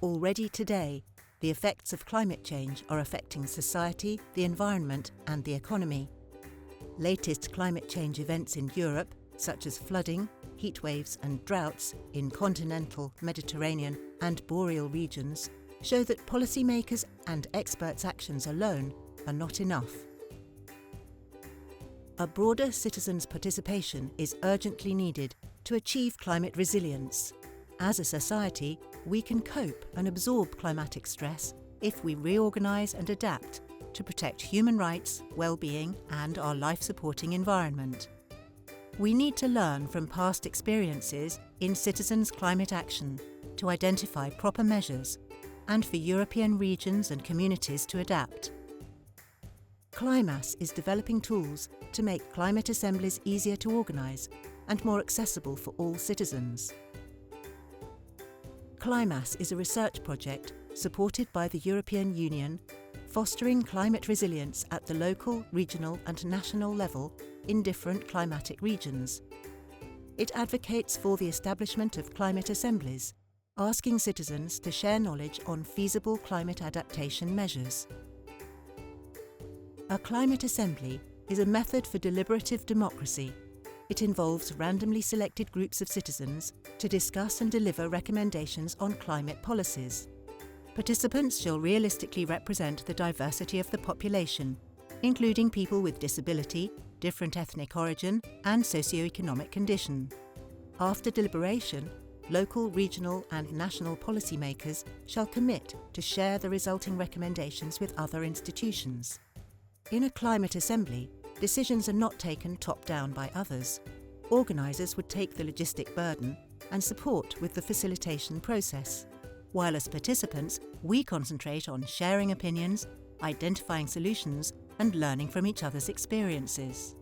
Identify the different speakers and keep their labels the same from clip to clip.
Speaker 1: Already today, the effects of climate change are affecting society, the environment and the economy. Latest climate change events in Europe, such as flooding, heatwaves and droughts in continental, Mediterranean and boreal regions, show that policymakers' and experts' actions alone are not enough. A broader citizens' participation is urgently needed to achieve climate resilience. As a society, we can cope and absorb climatic stress if we reorganise and adapt to protect human rights, well-being and our life-supporting environment. We need to learn from past experiences in citizens' climate action to identify proper measures and for European regions and communities to adapt. CLIMAS is developing tools to make climate assemblies easier to organise and more accessible for all citizens. CLIMAS is a research project supported by the European Union, fostering climate resilience at the local, regional and national level in different climatic regions. It advocates for the establishment of climate assemblies, asking citizens to share knowledge on feasible climate adaptation measures. A climate assembly is a method for deliberative democracy. It involves randomly selected groups of citizens to discuss and deliver recommendations on climate policies. Participants shall realistically represent the diversity of the population, including people with disability, different ethnic origin and socio-economic condition. After deliberation, local, regional and national policymakers shall commit to share the resulting recommendations with other institutions. In a climate assembly, decisions are not taken top-down by others. Organisers would take the logistic burden and support with the facilitation process, while as participants we concentrate on sharing opinions, identifying solutions and learning from each other's experiences.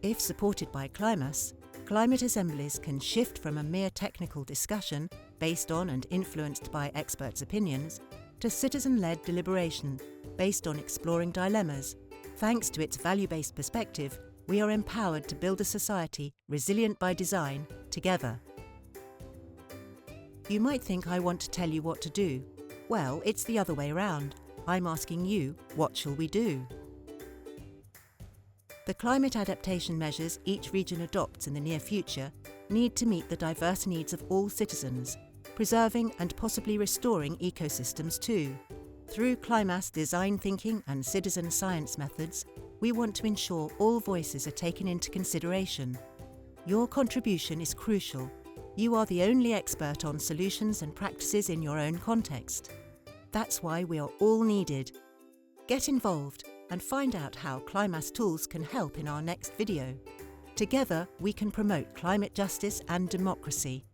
Speaker 1: If supported by CLIMAS, climate assemblies can shift from a mere technical discussion based on and influenced by experts' opinions to citizen-led deliberation based on exploring dilemmas. Thanks to its value-based perspective, we are empowered to build a society resilient by design together. You might think I want to tell you what to do. Well, it's the other way around. I'm asking you, what shall we do? The climate adaptation measures each region adopts in the near future need to meet the diverse needs of all citizens, preserving and possibly restoring ecosystems too. Through CLIMAS design thinking and citizen science methods, we want to ensure all voices are taken into consideration. Your contribution is crucial. You are the only expert on solutions and practices in your own context. That's why we are all needed. Get involved and find out how CLIMAS tools can help in our next video. Together, we can promote climate justice and democracy.